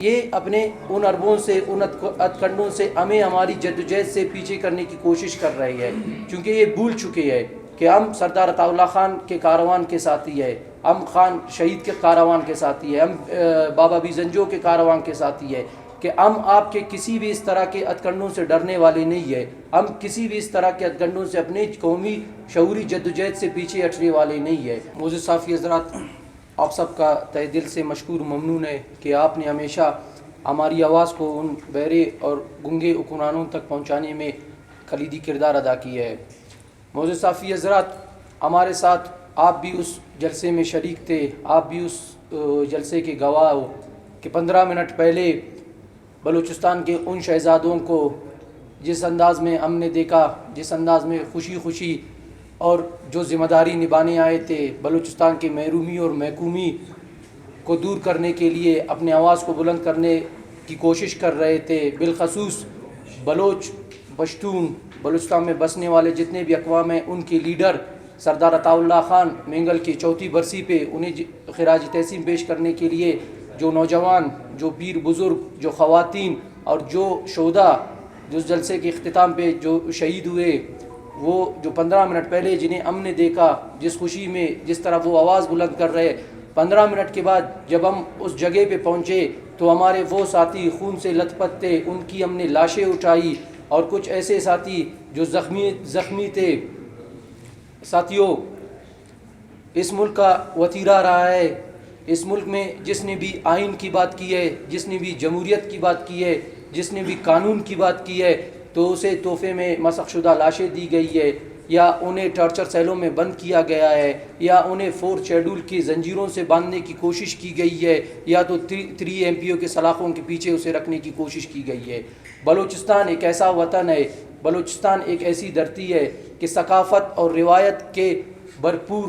یہ اپنے ان اربوں سے ان ہتھ کنڈوں سے ہمیں ہماری جدوجہد سے پیچھے کرنے کی کوشش کر رہی ہے، کیونکہ یہ بھول چکے ہے کہ ہم سردار عطا اللہ خان کے کاروان کے ساتھی ہے، ہم خان شہید کے کاروان کے ساتھی ہے، ہم بابا بیزنجو کے کاروان کے ساتھی ہے، کہ ہم آپ کے کسی بھی اس طرح کے ہتھ کنڈوں سے ڈرنے والے نہیں ہے، ہم کسی بھی اس طرح کے ہتھ کنڈوں سے اپنی قومی شعوری جدوجہد سے پیچھے ہٹنے والے نہیں ہے۔ معزز صحافی حضرات، آپ سب کا تہ دل سے مشکور ممنون ہے کہ آپ نے ہمیشہ ہماری آواز کو ان بہرے اور گنگے حکمرانوں تک پہنچانے میں کلیدی کردار ادا کیا ہے۔ معزز صحافی حضرات، ہمارے ساتھ آپ بھی اس جلسے میں شریک تھے، آپ بھی اس جلسے کے گواہ ہو کہ 15 منٹ پہلے بلوچستان کے ان شہزادوں کو جس انداز میں ہم نے دیکھا، جس انداز میں خوشی خوشی اور جو ذمہ داری نبھانے آئے تھے، بلوچستان کی محرومی اور محکومی کو دور کرنے کے لیے اپنے آواز کو بلند کرنے کی کوشش کر رہے تھے، بالخصوص بلوچ پشتون بلوچستان میں بسنے والے جتنے بھی اقوام ہیں، ان کے لیڈر سردار عطا اللہ خان مینگل کی 4 برسی پہ انہیں خراج تحسین پیش کرنے کے لیے جو نوجوان، جو پیر بزرگ، جو خواتین اور جو شہداء جو اس جلسے کے اختتام پہ جو شہید ہوئے، وہ جو 15 منٹ پہلے جنہیں ہم نے دیکھا، جس خوشی میں جس طرح وہ آواز بلند کر رہے، 15 منٹ کے بعد جب ہم اس جگہ پہ پہنچے تو ہمارے وہ ساتھی خون سے لت پت تھے، ان کی ہم نے لاشیں اٹھائی، اور کچھ ایسے ساتھی جو زخمی تھے۔ ساتھیوں، اس ملک کا وتیرہ رہا ہے، اس ملک میں جس نے بھی آئین کی بات کی ہے، جس نے بھی جمہوریت کی بات کی ہے، جس نے بھی قانون کی بات کی ہے، تو اسے تحفے میں مسخ شدہ لاشیں دی گئی ہے، یا انہیں ٹارچر سیلوں میں بند کیا گیا ہے، یا انہیں 4 شیڈول کی زنجیروں سے باندھنے کی کوشش کی گئی ہے، یا تو 3 MP کے سلاخوں کے پیچھے اسے رکھنے کی کوشش کی گئی ہے۔ بلوچستان ایک ایسا وطن ہے، بلوچستان ایک ایسی دھرتی ہے کہ ثقافت اور روایت کے بھرپور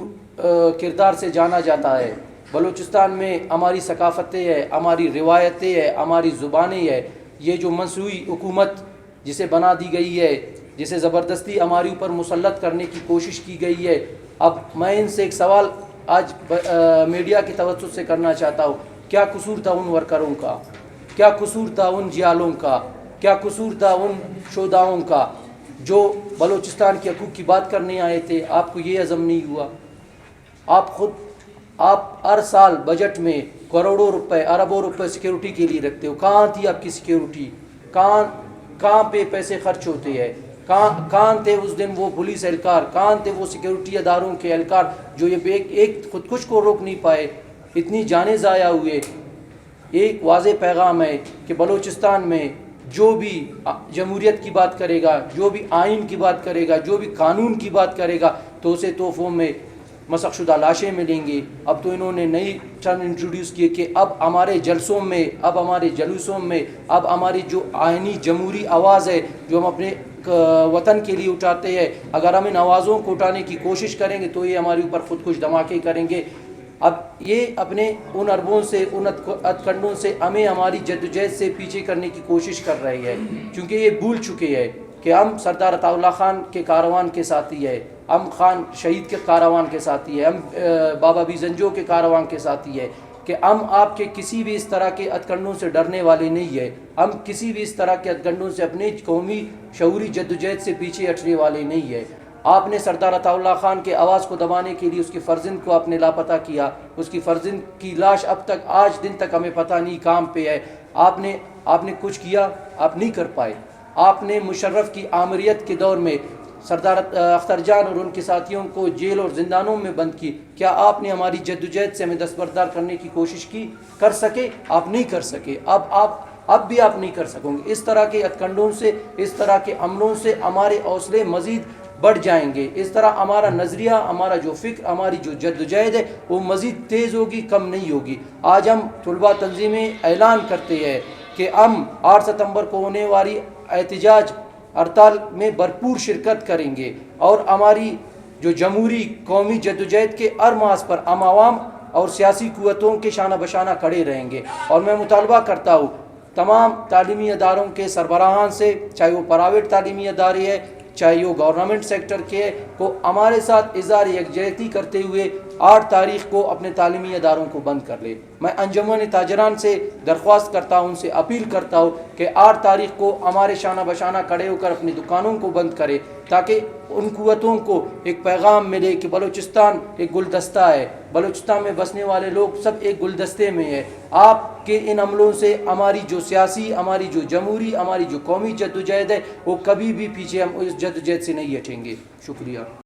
کردار سے جانا جاتا ہے۔ بلوچستان میں ہماری ثقافتیں ہیں، ہماری روایتیں ہیں، ہماری زبانیں ہیں۔ یہ جو منصوبی حکومت جسے بنا دی گئی ہے، جسے زبردستی ہمارے اوپر مسلط کرنے کی کوشش کی گئی ہے، اب میں ان سے ایک سوال آج میڈیا کی توسط سے کرنا چاہتا ہوں، کیا قصور تھا ان ورکروں کا؟ کیا قصور تھا ان جیالوں کا؟ کیا قصور تھا ان شہداؤں کا جو بلوچستان کے حقوق کی بات کرنے آئے تھے؟ آپ کو یہ عزم نہیں ہوا؟ آپ ہر سال بجٹ میں کروڑوں روپے، اربوں روپے سیکیورٹی کے لیے رکھتے ہو، کہاں تھی آپ کی سیکیورٹی؟ کہاں پہ پیسے خرچ ہوتے ہیں؟ کہاں تھے اس دن وہ پولیس اہلکار؟ کہاں تھے وہ سیکیورٹی اداروں کے اہلکار جو یہ ایک خودکش کو روک نہیں پائے؟ اتنی جانیں ضائع ہوئے۔ ایک واضح پیغام ہے کہ بلوچستان میں جو بھی جمہوریت کی بات کرے گا، جو بھی آئین کی بات کرے گا، جو بھی قانون کی بات کرے گا، تو اسے تحفوں میں مسخ شدہ لاشیں ملیں گی۔ اب تو انہوں نے نئی ٹرم انٹروڈیوس کیے کہ اب ہمارے جلسوں میں، اب ہمارے جلوسوں میں، اب ہماری جو آئینی جمہوری آواز ہے جو ہم اپنے وطن کے لیے اٹھاتے ہیں، اگر ہم ان آوازوں کو اٹھانے کی کوشش کریں گے تو یہ ہمارے اوپر خودکش دھماکے کریں گے۔ اب یہ اپنے ان اربوں سے ان ہتھ کنڈوں سے ہمیں ہماری جدوجہد سے پیچھے کرنے کی کوشش کر رہی ہے، کیونکہ یہ بھول چکے ہیں کہ ہم سردار عطا اللہ خان کے کاروان کے ساتھی ہے، ہم خان شہید کے کاروان کے ساتھی ہے، ہم بابا بیزنجو کے کاروان کے ساتھی ہے، کہ ہم آپ کے کسی بھی اس طرح کے ہتھ کنڈوں سے ڈرنے والے نہیں ہے، ہم کسی بھی اس طرح کے ہتھ کنڈوں سے اپنی قومی شعوری جدوجہد سے پیچھے ہٹنے والے نہیں ہے۔ آپ نے سردار عطا اللہ خان کے آواز کو دبانے کے لیے اس کے فرزند کو آپ نے لاپتہ کیا، اس کی فرزند کی لاش اب تک آج دن تک ہمیں پتہ نہیں کام پہ ہے۔ آپ نے کچھ کیا؟ آپ نہیں کر پائے۔ آپ نے مشرف کی آمریت کے دور میں سردار اختر جان اور ان کے ساتھیوں کو جیل اور زندانوں میں بند کی، کیا آپ نے ہماری جدوجہد سے ہمیں دستبردار کرنے کی کوشش کی؟ کر سکے؟ آپ نہیں کر سکے۔ اب بھی آپ نہیں کر سکیں گے۔ اس طرح کے ہتھ کنڈوں سے، اس طرح کے عملوں سے ہمارے حوصلے مزید بڑھ جائیں گے، اس طرح ہمارا نظریہ، ہمارا جو فکر، ہماری جو جدوجہد ہے وہ مزید تیز ہوگی، کم نہیں ہوگی۔ آج ہم طلباء تنظیمیں اعلان کرتے ہیں کہ ہم 8 ستمبر کو ہونے والی احتجاج ہڑتال میں بھرپور شرکت کریں گے، اور ہماری جو جمہوری قومی جدوجہد کے ہر محاذ پر ہم عوام اور سیاسی قوتوں کے شانہ بشانہ کھڑے رہیں گے۔ اور میں مطالبہ کرتا ہوں تمام تعلیمی اداروں کے سربراہان سے، چاہے وہ پرائیویٹ تعلیمی ادارے ہیں، چاہے وہ گورنمنٹ سیکٹر کے کو ہمارے ساتھ اظہار یکجہتی کرتے ہوئے 8 تاریخ کو اپنے تعلیمی اداروں کو بند کر لے. میں انجمن تاجران سے درخواست کرتا ہوں، ان سے اپیل کرتا ہوں کہ 8 تاریخ کو ہمارے شانہ بشانہ کھڑے ہو کر اپنی دکانوں کو بند کرے، تاکہ ان قوتوں کو ایک پیغام ملے کہ بلوچستان ایک گلدستہ ہے، بلوچستان میں بسنے والے لوگ سب ایک گلدستے میں ہے. آپ کے ان عملوں سے ہماری جو سیاسی، ہماری جو جمہوری، ہماری جو قومی جدوجہد ہے وہ کبھی بھی پیچھے ہم اس جدوجہد سے نہیں ہٹیں گے. شکریہ.